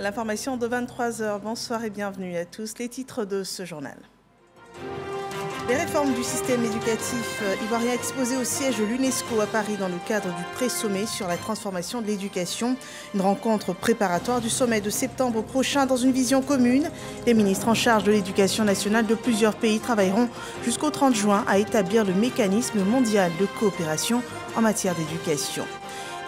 L'information de 23h. Bonsoir et bienvenue à tous. Les titres de ce journal. Les réformes du système éducatif ivoirien exposées au siège de l'UNESCO à Paris dans le cadre du pré-sommet sur la transformation de l'éducation. Une rencontre préparatoire du sommet de septembre prochain dans une vision commune. Les ministres en charge de l'éducation nationale de plusieurs pays travailleront jusqu'au 30 juin à établir le mécanisme mondial de coopération en matière d'éducation.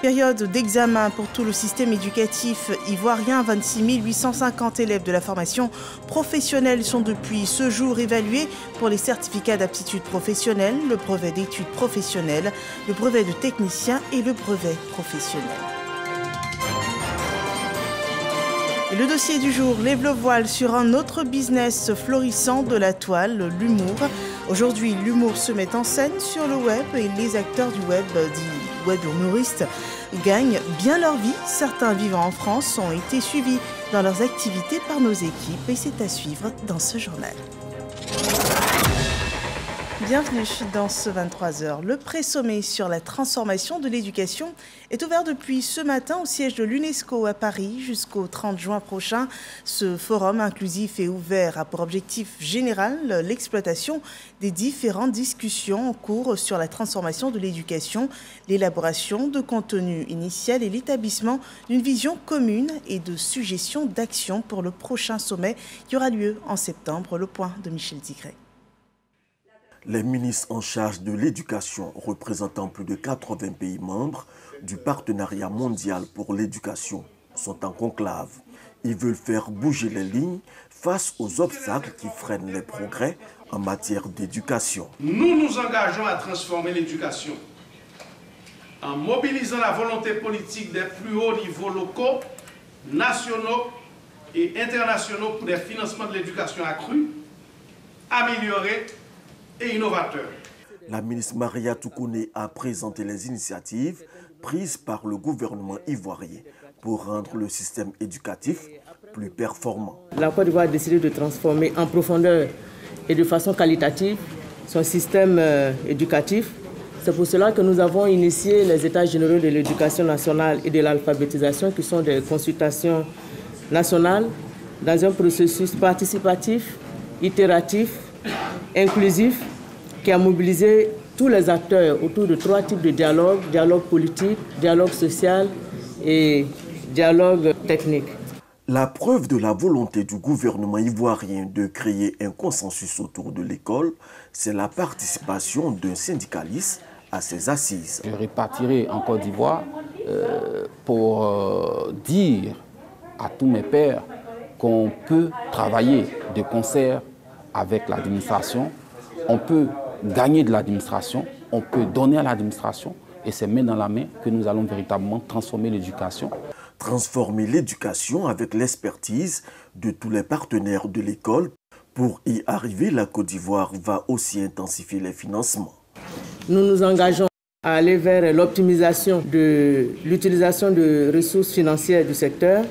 Période d'examen pour tout le système éducatif ivoirien. 26 850 élèves de la formation professionnelle sont depuis ce jour évalués pour les certificats d'aptitude professionnelle, le brevet d'études professionnelles, le brevet de technicien et le brevet professionnel. Et le dossier du jour lève le voile sur un autre business florissant de la toile, l'humour. Aujourd'hui, l'humour se met en scène sur le web et les acteurs du web, dits web humoristes, gagnent bien leur vie. Certains vivant en France ont été suivis dans leurs activités par nos équipes et c'est à suivre dans ce journal. Bienvenue dans ce 23h. Le pré-sommet sur la transformation de l'éducation est ouvert depuis ce matin au siège de l'UNESCO à Paris jusqu'au 30 juin prochain. Ce forum inclusif et ouvert a pour objectif général l'exploitation des différentes discussions en cours sur la transformation de l'éducation, l'élaboration de contenu initial et l'établissement d'une vision commune et de suggestions d'action pour le prochain sommet qui aura lieu en septembre. Le point de Michel Tigret. Les ministres en charge de l'éducation représentant plus de 80 pays membres du partenariat mondial pour l'éducation sont en conclave. Ils veulent faire bouger les lignes face aux obstacles qui freinent les progrès en matière d'éducation. Nous nous engageons à transformer l'éducation en mobilisant la volonté politique des plus hauts niveaux locaux, nationaux et internationaux pour des financements de l'éducation accrus, améliorés et innovateur. La ministre Maria Toukoune a présenté les initiatives prises par le gouvernement ivoirien pour rendre le système éducatif plus performant. La Côte d'Ivoire a décidé de transformer en profondeur et de façon qualitative son système éducatif. C'est pour cela que nous avons initié les États généraux de l'éducation nationale et de l'alphabétisation, qui sont des consultations nationales, dans un processus participatif, itératif, inclusif, qui a mobilisé tous les acteurs autour de 3 types de dialogue: dialogue politique, dialogue social et dialogue technique. La preuve de la volonté du gouvernement ivoirien de créer un consensus autour de l'école, c'est la participation d'un syndicaliste à ces assises. Je repartirai en Côte d'Ivoire pour dire à tous mes pairs qu'on peut travailler de concert avec l'administration, on peut gagner de l'administration, on peut donner à l'administration, et c'est main dans la main que nous allons véritablement transformer l'éducation. Transformer l'éducation avec l'expertise de tous les partenaires de l'école. Pour y arriver, la Côte d'Ivoire va aussi intensifier les financements. Nous nous engageons à aller vers l'optimisation de l'utilisation de ressources financières du secteur,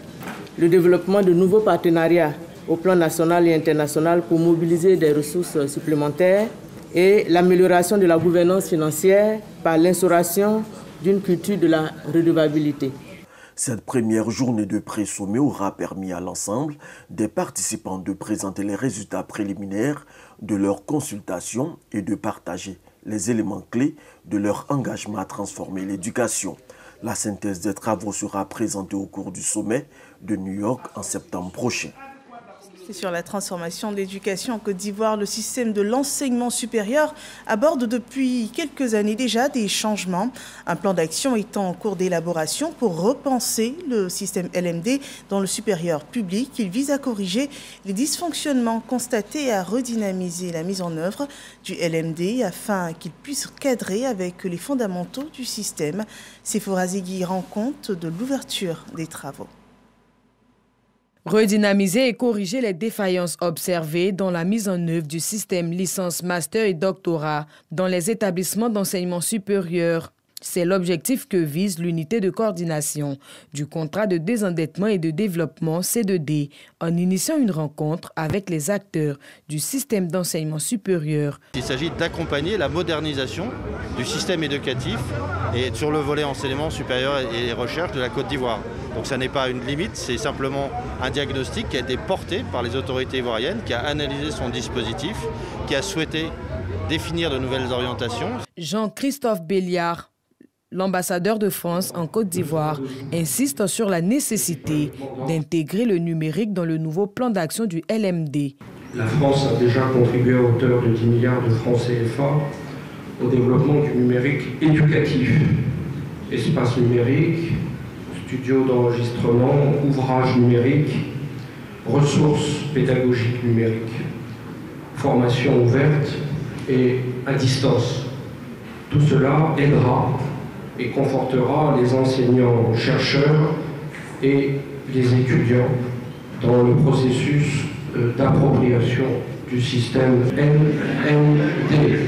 le développement de nouveaux partenariats au plan national et international pour mobiliser des ressources supplémentaires et l'amélioration de la gouvernance financière par l'instauration d'une culture de la redevabilité. Cette première journée de pré-sommet aura permis à l'ensemble des participants de présenter les résultats préliminaires de leurs consultations et de partager les éléments clés de leur engagement à transformer l'éducation. La synthèse des travaux sera présentée au cours du sommet de New York en septembre prochain. Sur la transformation de l'éducation en Côte d'Ivoire, le système de l'enseignement supérieur aborde depuis quelques années déjà des changements. Un plan d'action étant en cours d'élaboration pour repenser le système LMD dans le supérieur public. Il vise à corriger les dysfonctionnements constatés et à redynamiser la mise en œuvre du LMD afin qu'il puisse cadrer avec les fondamentaux du système. Sephora Zegui rend compte de l'ouverture des travaux. Redynamiser et corriger les défaillances observées dans la mise en œuvre du système licence, master et doctorat dans les établissements d'enseignement supérieur. C'est l'objectif que vise l'unité de coordination du contrat de désendettement et de développement C2D en initiant une rencontre avec les acteurs du système d'enseignement supérieur. Il s'agit d'accompagner la modernisation du système éducatif et sur le volet enseignement supérieur et recherche de la Côte d'Ivoire. Donc ça n'est pas une limite, c'est simplement un diagnostic qui a été porté par les autorités ivoiriennes, qui a analysé son dispositif, qui a souhaité définir de nouvelles orientations. Jean-Christophe Béliard, l'ambassadeur de France en Côte d'Ivoire, insiste sur la nécessité d'intégrer le numérique dans le nouveau plan d'action du LMD. La France a déjà contribué à hauteur de 10 milliards de francs CFA au développement du numérique éducatif. Espace numérique, studio d'enregistrement, ouvrages numériques, ressources pédagogiques numériques, formation ouverte et à distance. Tout cela aidera et confortera les enseignants-chercheurs et les étudiants dans le processus d'appropriation du système LMD.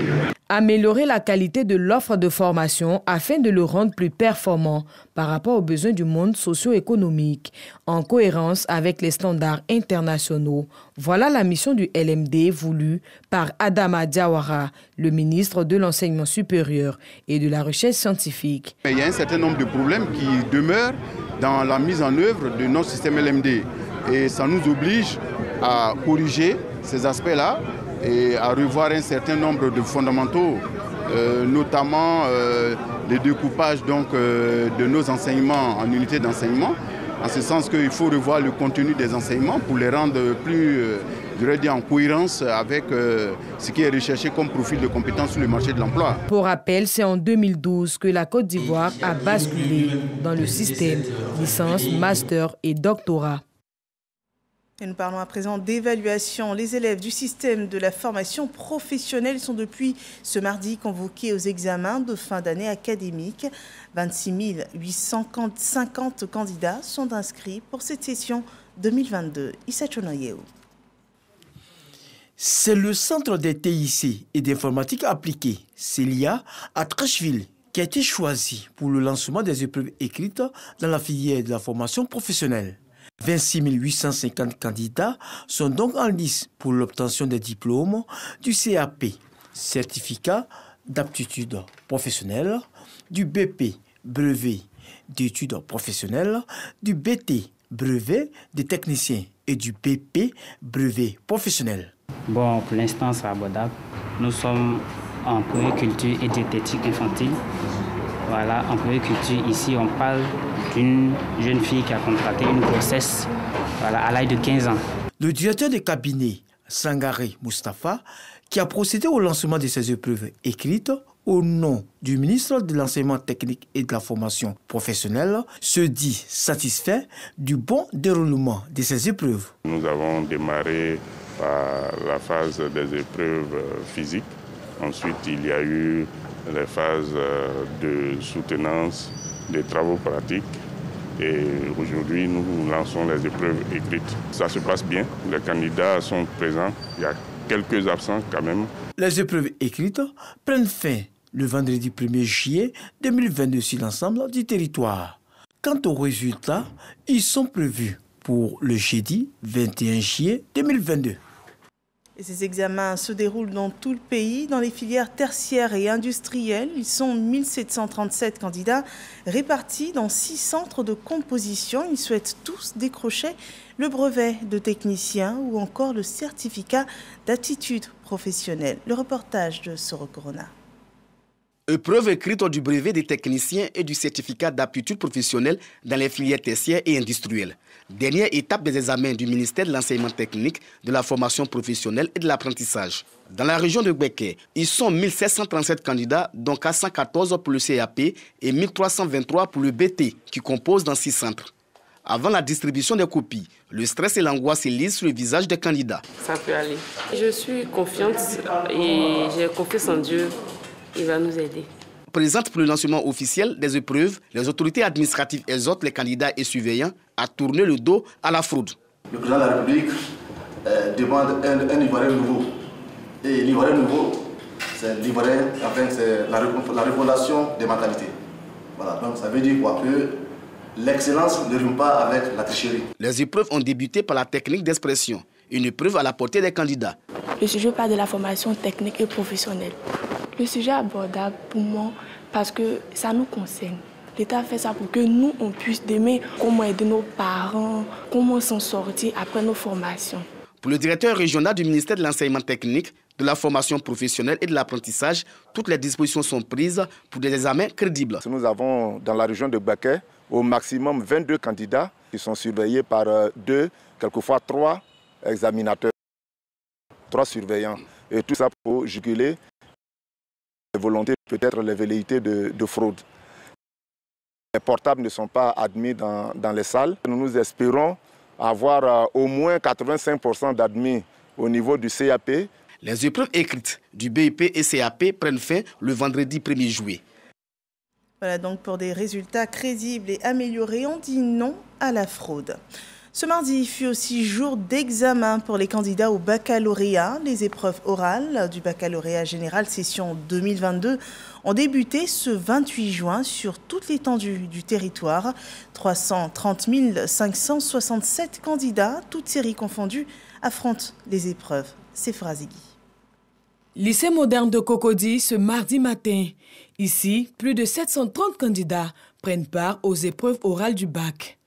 Améliorer la qualité de l'offre de formation afin de le rendre plus performant par rapport aux besoins du monde socio-économique, en cohérence avec les standards internationaux. Voilà la mission du LMD voulue par Adama Diawara, le ministre de l'Enseignement supérieur et de la Recherche scientifique. Il y a un certain nombre de problèmes qui demeurent dans la mise en œuvre de notre système LMD. Et ça nous oblige à corriger ces aspects-là et à revoir un certain nombre de fondamentaux, notamment le découpage de nos enseignements en unités d'enseignement, en ce sens qu'il faut revoir le contenu des enseignements pour les rendre plus en cohérence avec ce qui est recherché comme profil de compétences sur le marché de l'emploi. Pour rappel, c'est en 2012 que la Côte d'Ivoire a basculé dans le système licence, master et doctorat. Et nous parlons à présent d'évaluation. Les élèves du système de la formation professionnelle sont depuis ce mardi convoqués aux examens de fin d'année académique. 26 850 candidats sont inscrits pour cette session 2022. Issa Chonoyeo. C'est le centre des TIC et d'informatique appliquée, CELIA, à Trècheville, qui a été choisi pour le lancement des épreuves écrites dans la filière de la formation professionnelle. 26 850 candidats sont donc en lice pour l'obtention des diplômes du CAP, certificat d'aptitude professionnelle, du BP, brevet d'études professionnelles, du BT, brevet des techniciens et du BP, brevet professionnel. Bon, pour l'instant, c'est abordable. Nous sommes en puériculture et diététique infantile. Voilà, en puériculture, ici, on parle d'une jeune fille qui a contracté une grossesse à l'âge de 15 ans. Le directeur de cabinet, Sangaré Moustapha, qui a procédé au lancement de ces épreuves écrites au nom du ministre de l'Enseignement technique et de la formation professionnelle, se dit satisfait du bon déroulement de ces épreuves. Nous avons démarré par la phase des épreuves physiques. Ensuite, il y a eu les phases de soutenance des travaux pratiques. Et aujourd'hui, nous lançons les épreuves écrites. Ça se passe bien, les candidats sont présents, il y a quelques absents quand même. Les épreuves écrites prennent fin le vendredi 1er juillet 2022 sur l'ensemble du territoire. Quant aux résultats, ils sont prévus pour le jeudi 21 juillet 2022. Et ces examens se déroulent dans tout le pays, dans les filières tertiaires et industrielles. Ils sont 1737 candidats répartis dans 6 centres de composition. Ils souhaitent tous décrocher le brevet de technicien ou encore le certificat d'aptitude professionnelle. Le reportage de Soro Corona. Épreuve écrite du brevet des techniciens et du certificat d'aptitude professionnelle dans les filières tertiaires et industrielles. Dernière étape des examens du ministère de l'Enseignement technique, de la formation professionnelle et de l'apprentissage. Dans la région de Béké, ils sont 1737 candidats, dont 414 pour le CAP et 1323 pour le BT, qui composent dans 6 centres. Avant la distribution des copies, le stress et l'angoisse se lisent sur le visage des candidats. Ça peut aller. Je suis confiante et j'ai confiance en Dieu. Il va nous aider. Présente pour le lancement officiel des épreuves, les autorités administratives exhortent les candidats et surveillants à tourner le dos à la fraude. Le président de la République demande un Ivoirien nouveau. Et l'Ivoirien nouveau, c'est l'Ivoirien, enfin, c'est la refondation des mentalités. Voilà, donc ça veut dire quoi? Que l'excellence ne rime pas avec la tricherie. Les épreuves ont débuté par la technique d'expression, une épreuve à la portée des candidats. Le sujet parle de la formation technique et professionnelle. Le sujet est abordable pour moi parce que ça nous concerne. L'État fait ça pour que nous, on puisse demain comment aider nos parents, comment s'en sortir après nos formations. Pour le directeur régional du ministère de l'enseignement technique, de la formation professionnelle et de l'apprentissage, toutes les dispositions sont prises pour des examens crédibles. Nous avons dans la région de Bakel au maximum 22 candidats qui sont surveillés par 2, quelquefois 3 examinateurs, 3 surveillants. Et tout ça pour juguler les volontés, peut-être les velléités de fraude. Les portables ne sont pas admis dans les salles. Nous espérons avoir au moins 85% d'admis au niveau du CAP. Les épreuves écrites du BIP et CAP prennent fin le vendredi 1er juillet. Voilà donc pour des résultats crédibles et améliorés, on dit non à la fraude. Ce mardi fut aussi jour d'examen pour les candidats au baccalauréat. Les épreuves orales du baccalauréat général session 2022 ont débuté ce 28 juin sur toute l'étendue du territoire. 330 567 candidats, toutes séries confondues, affrontent les épreuves. C'est Frazigui. Lycée moderne de Cocody ce mardi matin. Ici, plus de 730 candidats prennent part aux épreuves orales du bac.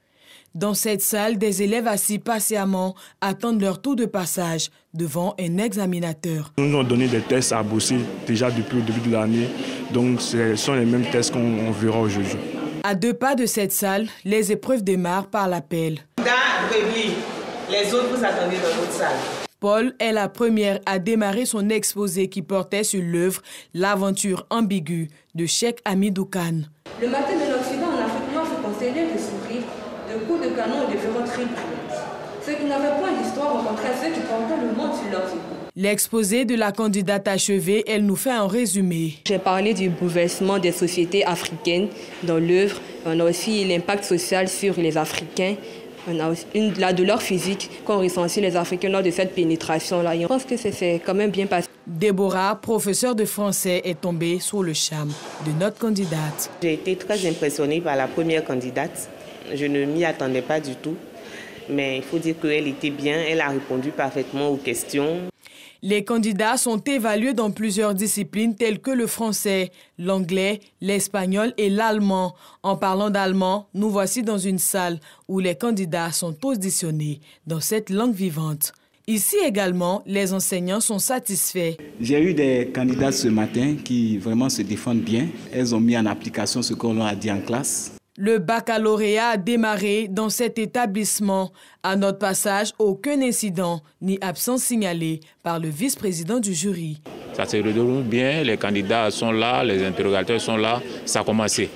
Dans cette salle, des élèves assis patiemment attendent leur tour de passage devant un examinateur. Nous ont donné des tests à bosser déjà depuis le début de l'année, donc ce sont les mêmes tests qu'on verra aujourd'hui. À 2 pas de cette salle, les épreuves démarrent par l'appel. Les autres vous attendez dans votre salle. Paul est la première à démarrer son exposé qui portait sur l'œuvre « L'aventure ambiguë » de Cheikh Hamidou Kane. Le matin de l'Occident en Afrique noire se conseillait de souffrir de coups de canon et de violentes tribus. Ceux qui n'avaient point d'histoire rencontraient ceux qui portaient le monde sur leurs épaules. L'exposé de la candidate achevée, elle nous fait un résumé. J'ai parlé du bouleversement des sociétés africaines dans l'œuvre. On a aussi l'impact social sur les Africains. On a aussi la douleur physique qu'ont ressenti les Africains lors de cette pénétration-là. Je pense que c'est quand même bien passé. Déborah, professeure de français, est tombée sous le charme de notre candidate. J'ai été très impressionnée par la première candidate. Je ne m'y attendais pas du tout. Mais il faut dire qu'elle était bien, elle a répondu parfaitement aux questions. Les candidats sont évalués dans plusieurs disciplines telles que le français, l'anglais, l'espagnol et l'allemand. En parlant d'allemand, nous voici dans une salle où les candidats sont auditionnés dans cette langue vivante. Ici également, les enseignants sont satisfaits. J'ai eu des candidats ce matin qui vraiment se défendent bien. Elles ont mis en application ce qu'on leur a dit en classe. Le baccalauréat a démarré dans cet établissement. À notre passage, aucun incident ni absence signalée par le vice-président du jury. Ça se déroule bien, les candidats sont là, les interrogateurs sont là, ça a commencé.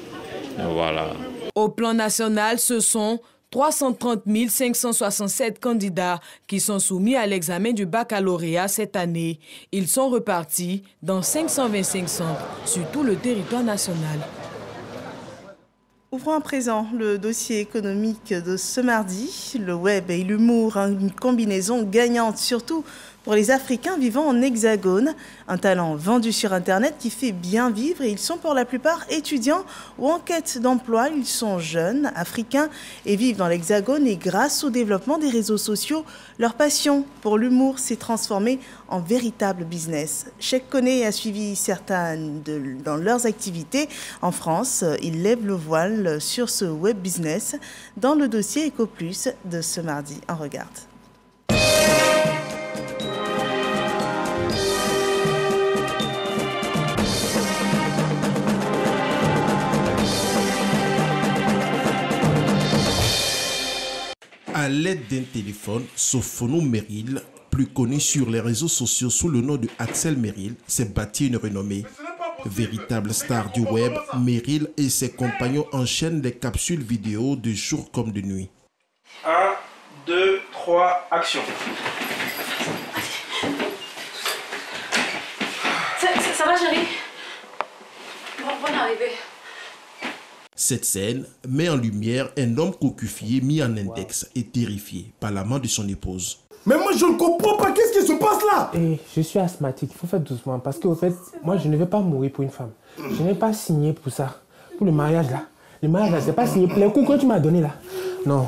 Voilà. Au plan national, ce sont 330 567 candidats qui sont soumis à l'examen du baccalauréat cette année. Ils sont repartis dans 525 centres sur tout le territoire national. Ouvrons à présent le dossier économique de ce mardi. Le web et l'humour, une combinaison gagnante, surtout pour les Africains vivant en hexagone. Un talent vendu sur Internet qui fait bien vivre et ils sont pour la plupart étudiants ou en quête d'emploi. Ils sont jeunes, africains et vivent dans l'hexagone et grâce au développement des réseaux sociaux, leur passion pour l'humour s'est transformée en véritable business. Cheikh Koné a suivi certaines dans leurs activités. En France, ils lèvent le voile sur ce web business. Dans le dossier EcoPlus de ce mardi, on regarde. À l'aide d'un téléphone, Sophono Merrill, plus connu sur les réseaux sociaux sous le nom de Axel Merrill, s'est bâti une renommée. Véritable star du web, Merrill et ses compagnons enchaînent des capsules vidéo de jour comme de nuit. 1, 2, 3, action. Ça va, chérie? Bonne arrivée. Cette scène met en lumière un homme cocufié mis en index et terrifié par la main de son épouse. Mais moi je ne comprends pas, qu'est-ce qui se passe là? Je suis asthmatique, il faut faire doucement parce qu'au fait, moi je ne vais pas mourir pour une femme. Je n'ai pas signé pour ça, pour le mariage là. Le mariage là, c'est pas signé pour les coups que tu m'as donné là. Non,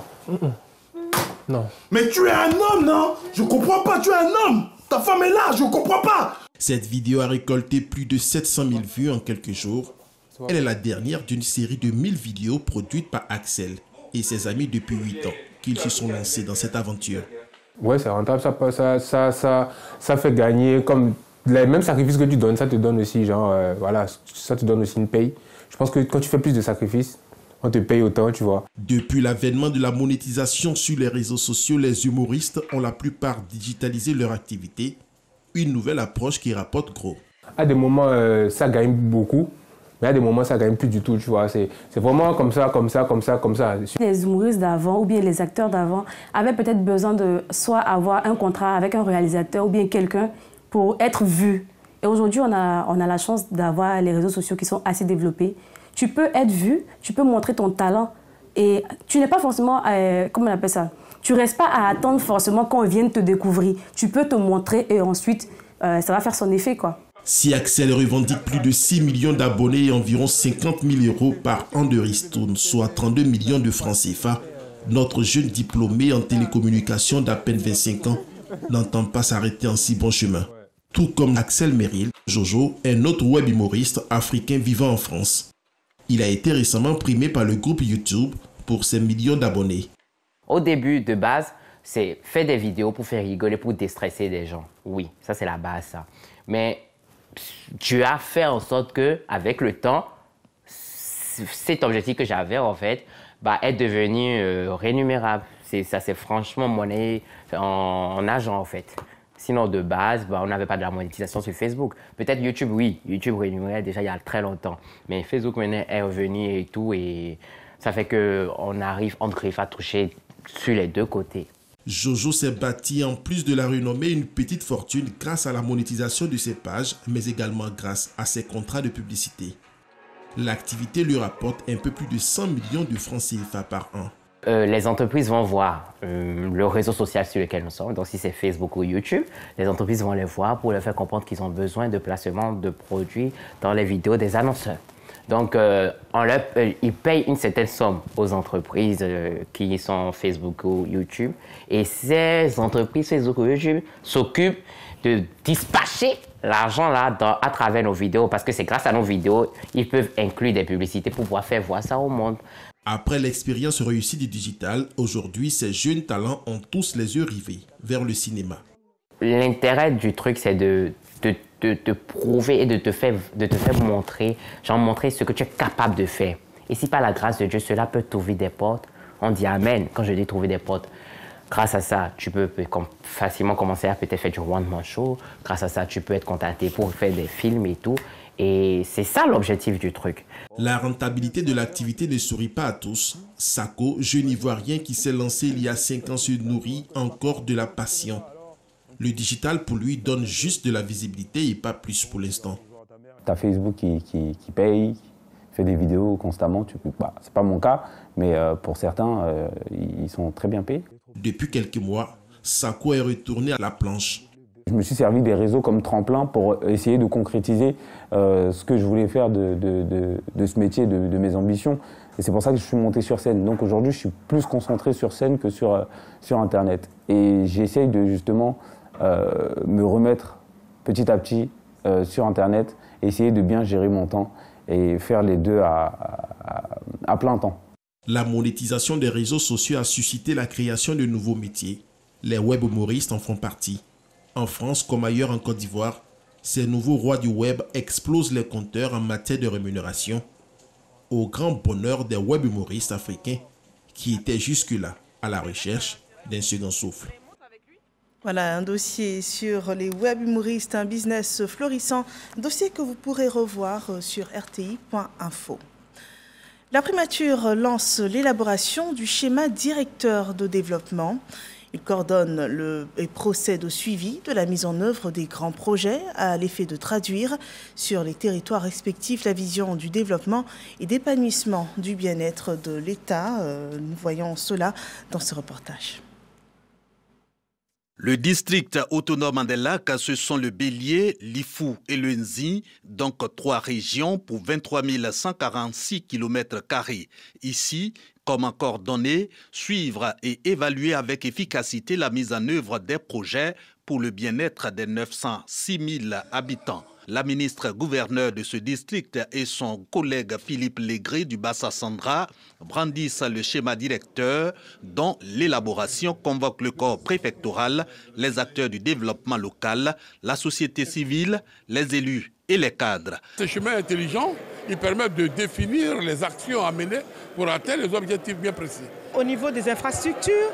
non. Mais tu es un homme, non? Je comprends pas, tu es un homme. Ta femme est là, je comprends pas. Cette vidéo a récolté plus de 700 000 vues en quelques jours. Elle est la dernière d'une série de 1000 vidéos produites par Axel et ses amis depuis 8 ans qu'ils se sont lancés dans cette aventure. Ouais, c'est rentable, ça fait gagner comme les mêmes sacrifices que tu donnes, ça te donne aussi, voilà, ça te donne aussi une paye. Je pense que quand tu fais plus de sacrifices, on te paye autant, tu vois. Depuis l'avènement de la monétisation sur les réseaux sociaux, les humoristes ont la plupart digitalisé leur activité. Une nouvelle approche qui rapporte gros. À des moments, ça gagne beaucoup. Mais à des moments, ça ne gagne plus du tout, tu vois. C'est vraiment comme ça. Les humoristes d'avant ou bien les acteurs d'avant avaient peut-être besoin de soit avoir un contrat avec un réalisateur ou bien quelqu'un pour être vu. Et aujourd'hui, on a la chance d'avoir les réseaux sociaux qui sont assez développés. Tu peux être vu, tu peux montrer ton talent et tu n'es pas forcément, comment on appelle ça, tu ne restes pas à attendre forcément qu'on vienne te découvrir. Tu peux te montrer et ensuite, ça va faire son effet, quoi. Si Axel revendique plus de 6 millions d'abonnés et environ 50 000 € par an de ristourne, soit 32 millions de francs CFA, notre jeune diplômé en télécommunication d'à peine 25 ans n'entend pas s'arrêter en si bon chemin. Tout comme Axel Merrill, Jojo est un autre web humoriste africain vivant en France. Il a été récemment primé par le groupe YouTube pour ses millions d'abonnés. Au début, de base, c'est faire des vidéos pour faire rigoler, pour déstresser des gens. Oui, ça c'est la base, ça. Mais tu as fait en sorte que, avec le temps, cet objectif que j'avais en fait, est devenu rémunérable. Ça c'est franchement monnaie en argent en fait. Sinon de base, on n'avait pas de la monétisation sur Facebook. Peut-être YouTube, oui, YouTube rémunérait déjà il y a très longtemps, mais Facebook maintenant est revenu et tout, et ça fait que on arrive à toucher sur les deux côtés. Jojo s'est bâti en plus de la renommée une petite fortune grâce à la monétisation de ses pages, mais également grâce à ses contrats de publicité. L'activité lui rapporte un peu plus de 100 millions de francs CFA par an. Les entreprises vont voir le réseau social sur lequel nous sommes, donc si c'est Facebook ou YouTube, les entreprises vont les voir pour leur faire comprendre qu'ils ont besoin de placement de produits dans les vidéos des annonceurs. Donc, ils payent une certaine somme aux entreprises qui sont Facebook ou YouTube. Et ces entreprises Facebook ou YouTube s'occupent de dispatcher l'argent là à travers nos vidéos. Parce que c'est grâce à nos vidéos, ils peuvent inclure des publicités pour pouvoir faire voir ça au monde. Après l'expérience réussie du digital, aujourd'hui, ces jeunes talents ont tous les yeux rivés vers le cinéma. L'intérêt du truc, c'est de te prouver et de te faire montrer, montrer ce que tu es capable de faire. Et si par la grâce de Dieu, cela peut t'ouvrir des portes, on dit Amen quand je dis trouver des portes. Grâce à ça, tu peux facilement commencer à peut-être faire du one-man show. Grâce à ça, tu peux être contacté pour faire des films et tout. Et c'est ça l'objectif du truc. La rentabilité de l'activité ne sourit pas à tous. Sako, jeune Ivoirien qui s'est lancé il y a 5 ans, se nourrit encore de la passion. Le digital, pour lui, donne juste de la visibilité et pas plus pour l'instant. Tu as Facebook qui paye, fait des vidéos constamment. Ce n'est pas mon cas, mais pour certains, ils sont très bien payés. Depuis quelques mois, Sako est retourné à la planche. Je me suis servi des réseaux comme tremplin pour essayer de concrétiser ce que je voulais faire de ce métier, de mes ambitions. Et c'est pour ça que je suis monté sur scène. Donc aujourd'hui, je suis plus concentré sur scène que sur Internet. Et j'essaye de justement me remettre petit à petit sur Internet, essayer de bien gérer mon temps et faire les deux à plein temps. La monétisation des réseaux sociaux a suscité la création de nouveaux métiers. Les web humoristes en font partie. En France comme ailleurs en Côte d'Ivoire, ces nouveaux rois du web explosent les compteurs en matière de rémunération, au grand bonheur des web humoristes africains qui étaient jusque-là à la recherche d'un second souffle. Voilà un dossier sur les web humoristes, un business florissant, dossier que vous pourrez revoir sur rti.info. La primature lance l'élaboration du schéma directeur de développement. Il coordonne et procède au suivi de la mise en œuvre des grands projets à l'effet de traduire sur les territoires respectifs la vision du développement et d'épanouissement du bien-être de l'État. Nous voyons cela dans ce reportage. Le district autonome des lacs, ce sont le Bélier, l'Ifou et le Nzi, donc 3 régions pour 23 146 km². Ici, comment coordonner, suivre et évaluer avec efficacité la mise en œuvre des projets pour le bien-être des 906 000 habitants. La ministre gouverneur de ce district et son collègue Philippe Légré du Bassa-Sandra brandissent le schéma directeur dont l'élaboration convoque le corps préfectoral, les acteurs du développement local, la société civile, les élus et les cadres. Ce schéma intelligent, il permet de définir les actions à mener pour atteindre les objectifs bien précis. Au niveau des infrastructures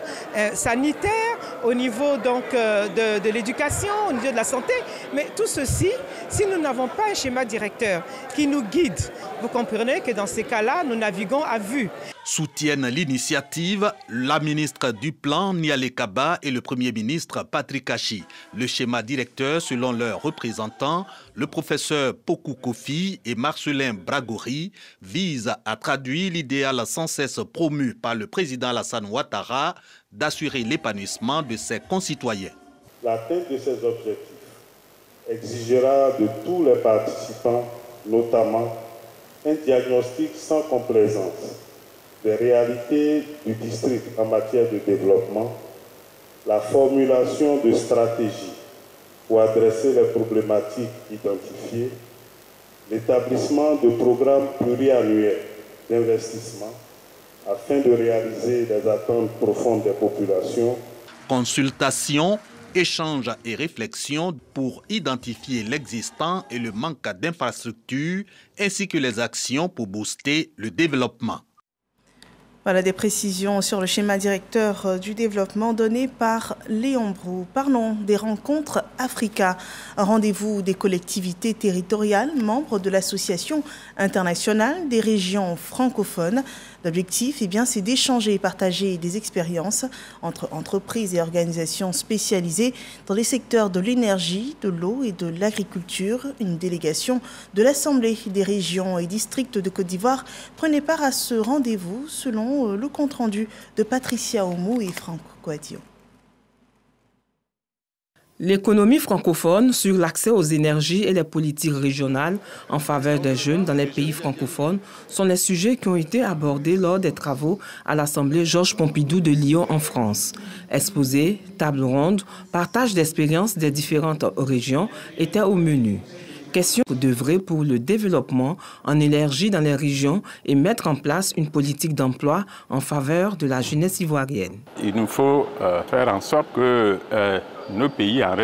sanitaires, au niveau donc, de l'éducation, au niveau de la santé. Mais tout ceci, si nous n'avons pas un schéma directeur qui nous guide, vous comprenez que dans ces cas-là, nous naviguons à vue. Soutiennent l'initiative la ministre du Plan, Niale Kaba, et le Premier ministre, Patrick Achi. Le schéma directeur, selon leurs représentants, le professeur Pokou Kofi et Marcelin Bragori, vise à traduire l'idéal sans cesse promu par le président Alassane Ouattara d'assurer l'épanouissement de ses concitoyens. L'atteinte de ces objectifs exigera de tous les participants, notamment un diagnostic sans complaisance des réalités du district en matière de développement, la formulation de stratégies pour adresser les problématiques identifiées, l'établissement de programmes pluriannuels d'investissement afin de réaliser les attentes profondes des populations. Consultation, échanges et réflexions pour identifier l'existant et le manque d'infrastructures ainsi que les actions pour booster le développement. Voilà des précisions sur le schéma directeur du développement donné par Léon Brou. Parlons des rencontres Africa, un rendez-vous des collectivités territoriales, membres de l'Association internationale des régions francophones. L'objectif, c'est d'échanger et partager des expériences entre entreprises et organisations spécialisées dans les secteurs de l'énergie, de l'eau et de l'agriculture. Une délégation de l'Assemblée des régions et districts de Côte d'Ivoire prenait part à ce rendez-vous selon le compte-rendu de Patricia Oumou et Franck Coadio. L'économie francophone sur l'accès aux énergies et les politiques régionales en faveur des jeunes dans les pays francophones sont les sujets qui ont été abordés lors des travaux à l'Assemblée Georges Pompidou de Lyon en France. Exposés, table ronde, partage d'expériences des différentes régions étaient au menu. Question d'œuvrer pour le développement en énergie dans les régions et mettre en place une politique d'emploi en faveur de la jeunesse ivoirienne. Il nous faut faire en sorte que nos pays, en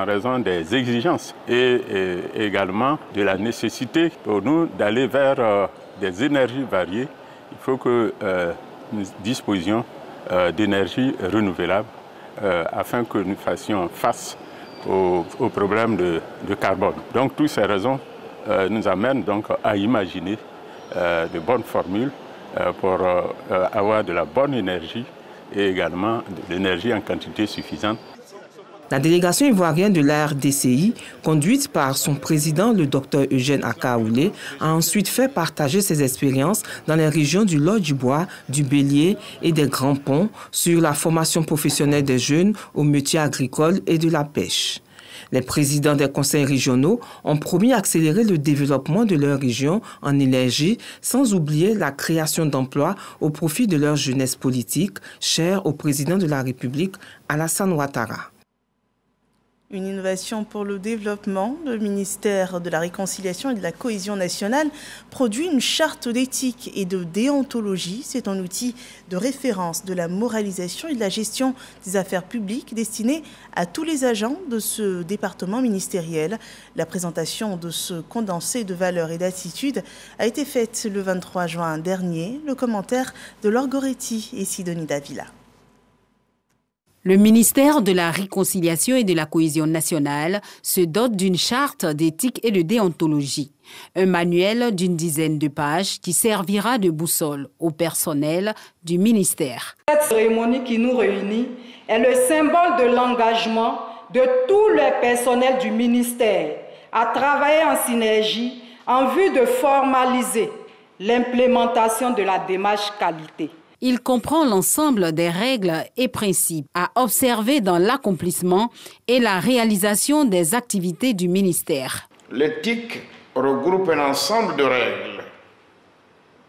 raison des exigences et également de la nécessité pour nous d'aller vers des énergies variées, il faut que nous disposions d'énergies renouvelables afin que nous fassions face au problème de carbone. Donc toutes ces raisons nous amènent donc à imaginer de bonnes formules pour avoir de la bonne énergie et également de l'énergie en quantité suffisante. La délégation ivoirienne de la RDCI, conduite par son président, le Dr Eugène Akaoulé, a ensuite fait partager ses expériences dans les régions du Lot-du-Bois, du Bélier et des Grands Ponts sur la formation professionnelle des jeunes aux métiers agricoles et de la pêche. Les présidents des conseils régionaux ont promis d'accélérer le développement de leur région en énergie, sans oublier la création d'emplois au profit de leur jeunesse politique, chère au président de la République, Alassane Ouattara. Une innovation pour le développement, le ministère de la Réconciliation et de la Cohésion nationale produit une charte d'éthique et de déontologie. C'est un outil de référence de la moralisation et de la gestion des affaires publiques destiné à tous les agents de ce département ministériel. La présentation de ce condensé de valeurs et d'attitudes a été faite le 23 juin dernier. Le commentaire de Laure Goretti et Sidonie Davila. Le ministère de la Réconciliation et de la Cohésion nationale se dote d'une charte d'éthique et de déontologie, un manuel d'une dizaine de pages qui servira de boussole au personnel du ministère. Cette cérémonie qui nous réunit est le symbole de l'engagement de tout le personnel du ministère à travailler en synergie en vue de formaliser l'implémentation de la démarche qualité. Il comprend l'ensemble des règles et principes à observer dans l'accomplissement et la réalisation des activités du ministère. L'éthique regroupe un ensemble de règles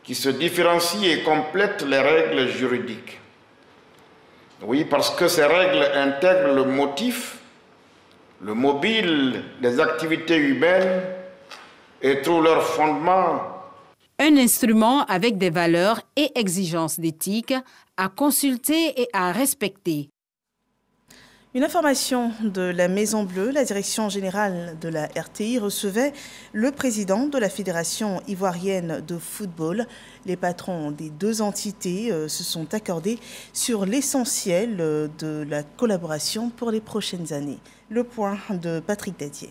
qui se différencient et complètent les règles juridiques. Oui, parce que ces règles intègrent le motif, le mobile des activités humaines et tout leur fondement. Un instrument avec des valeurs et exigences d'éthique à consulter et à respecter. Une information de la Maison Bleue, la direction générale de la RTI recevait le président de la Fédération ivoirienne de football. Les patrons des deux entités se sont accordés sur l'essentiel de la collaboration pour les prochaines années. Le point de Patrick Dadier.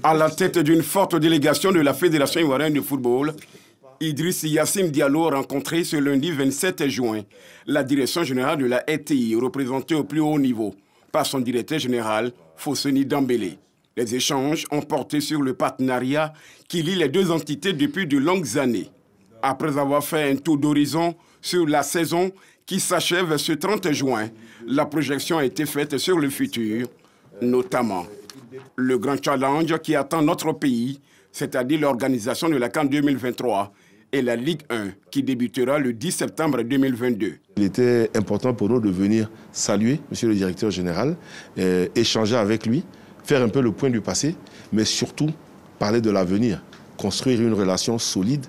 À la tête d'une forte délégation de la Fédération ivoirienne de football, Idriss Yassim Diallo a rencontré ce lundi 27 juin la direction générale de la RTI, représentée au plus haut niveau par son directeur général, Fosseni Dambélé. Les échanges ont porté sur le partenariat qui lie les deux entités depuis de longues années. Après avoir fait un tour d'horizon sur la saison qui s'achève ce 30 juin, la projection a été faite sur le futur, notamment le grand challenge qui attend notre pays, c'est-à-dire l'organisation de la CAN 2023 et la Ligue 1 qui débutera le 10 septembre 2022. Il était important pour nous de venir saluer M. le directeur général, échanger avec lui, faire un peu le point du passé, mais surtout parler de l'avenir, construire une relation solide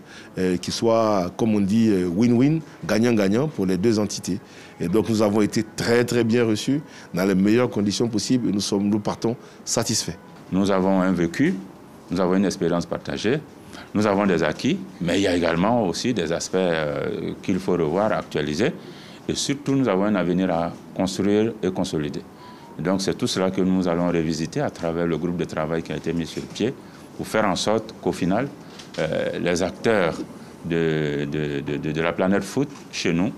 qui soit, comme on dit, win-win, gagnant-gagnant pour les deux entités. Et donc nous avons été très très bien reçus dans les meilleures conditions possibles et nous partons satisfaits. Nous avons un vécu, nous avons une expérience partagée, nous avons des acquis, mais il y a également aussi des aspects qu'il faut revoir, actualiser. Et surtout, nous avons un avenir à construire et consolider. Et donc c'est tout cela que nous allons revisiter à travers le groupe de travail qui a été mis sur pied pour faire en sorte qu'au final, les acteurs de la planète foot chez nous,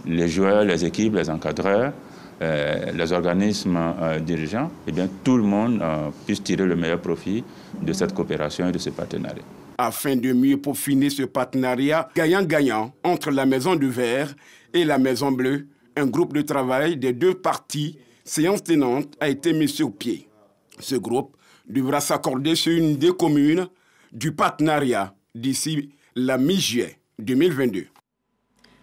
les joueurs, les équipes, les encadreurs, les organismes dirigeants, eh bien, tout le monde puisse tirer le meilleur profit de cette coopération et de ce partenariat. Afin de mieux peaufiner ce partenariat gagnant-gagnant entre la Maison du Vert et la Maison Bleue, un groupe de travail des deux parties, séance tenante, a été mis sur pied. Ce groupe devra s'accorder sur une idée commune du partenariat d'ici la mi-juillet 2022.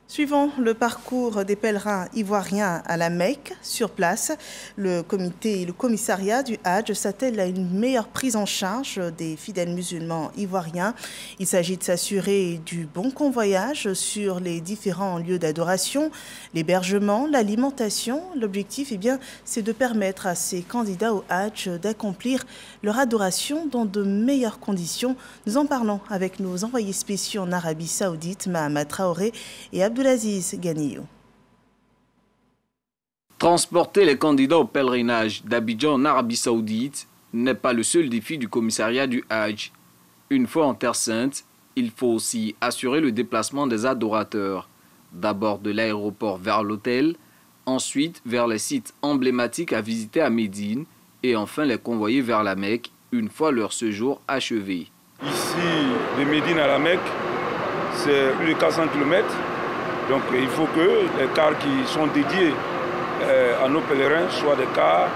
Suivant le parcours des pèlerins ivoiriens à la Mecque, sur place, le comité et le commissariat du Hadj s'attellent à une meilleure prise en charge des fidèles musulmans ivoiriens. Il s'agit de s'assurer du bon convoyage sur les différents lieux d'adoration, l'hébergement, l'alimentation. L'objectif, c'est de permettre à ces candidats au Hadj d'accomplir leur adoration dans de meilleures conditions. Nous en parlons avec nos envoyés spéciaux en Arabie Saoudite, Mahama Traoré et Abdelaziz Ganiyo. Transporter les candidats au pèlerinage d'Abidjan en Arabie Saoudite n'est pas le seul défi du commissariat du Hadj. Une fois en Terre Sainte, il faut aussi assurer le déplacement des adorateurs. D'abord de l'aéroport vers l'hôtel, ensuite vers les sites emblématiques à visiter à Médine et enfin les convoyer vers la Mecque une fois leur séjour achevé. Ici, de Médine à la Mecque, c'est plus de 400 km. Donc il faut que les cars qui sont dédiés à nos pèlerins soient des cars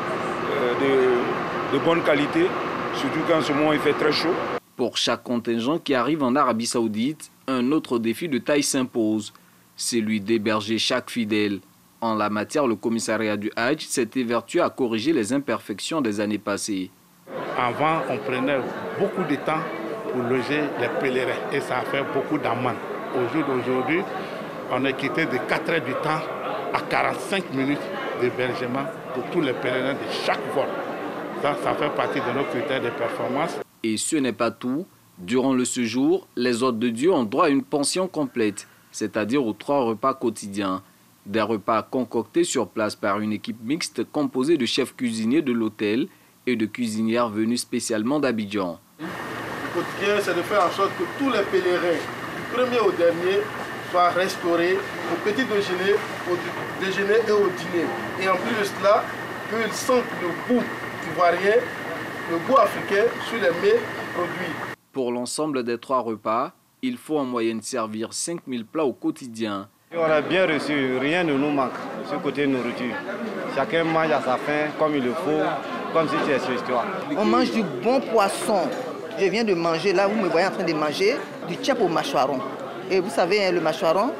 de bonne qualité, surtout qu'en ce moment il fait très chaud. Pour chaque contingent qui arrive en Arabie Saoudite, un autre défi de taille s'impose, celui d'héberger chaque fidèle. En la matière, le commissariat du Hadj s'est évertué à corriger les imperfections des années passées. Avant, on prenait beaucoup de temps pour loger les pèlerins et ça a fait beaucoup d'amendes. Au jour d'aujourd'hui, on est quitté de 4 heures du temps à 45 minutes d'hébergement pour tous les pèlerins de chaque vol. Ça fait partie de nos critères de performance. Et ce n'est pas tout. Durant le séjour, les hôtes de Dieu ont droit à une pension complète, c'est-à-dire aux 3 repas quotidiens. Des repas concoctés sur place par une équipe mixte composée de chefs cuisiniers de l'hôtel et de cuisinières venues spécialement d'Abidjan. Le quotidien, c'est de faire en sorte que tous les pèlerins, du premier au dernier, soient restaurés au petit déjeuner, au déjeuner et au dîner. Et en plus de cela, qu'ils sentent le goût ivoirien, le goût africain sur les mets produits. Pour l'ensemble des 3 repas, il faut en moyenne servir 5000 plats au quotidien. On a bien reçu, rien ne nous manque ce côté nourriture. Chacun mange à sa faim comme il le faut, comme si c'était sur histoire. On mange du bon poisson. Je viens de manger, là vous me voyez en train de manger, du tchèp au mâchoiron. Et vous savez, le mâchoiron,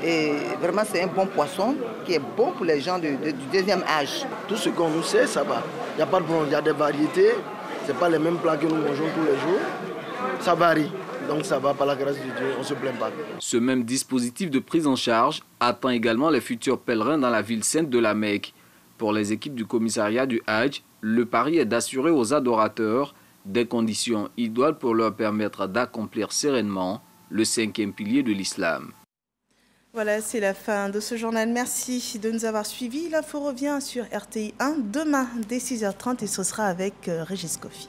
Et vraiment, c'est un bon poisson qui est bon pour les gens du deuxième âge. Tout ce qu'on nous sait, ça va. Il n'y a pas de problème, il y a des variétés. Ce n'est pas les mêmes plats que nous mangeons tous les jours. Ça varie. Donc ça va, par la grâce de Dieu, on ne se plaint pas. Ce même dispositif de prise en charge attend également les futurs pèlerins dans la ville sainte de la Mecque. Pour les équipes du commissariat du Hajj, le pari est d'assurer aux adorateurs des conditions idoines pour leur permettre d'accomplir sereinement le 5e pilier de l'islam. Voilà, c'est la fin de ce journal. Merci de nous avoir suivis. L'info revient sur RTI 1 demain dès 6h30 et ce sera avec Régis Kofi.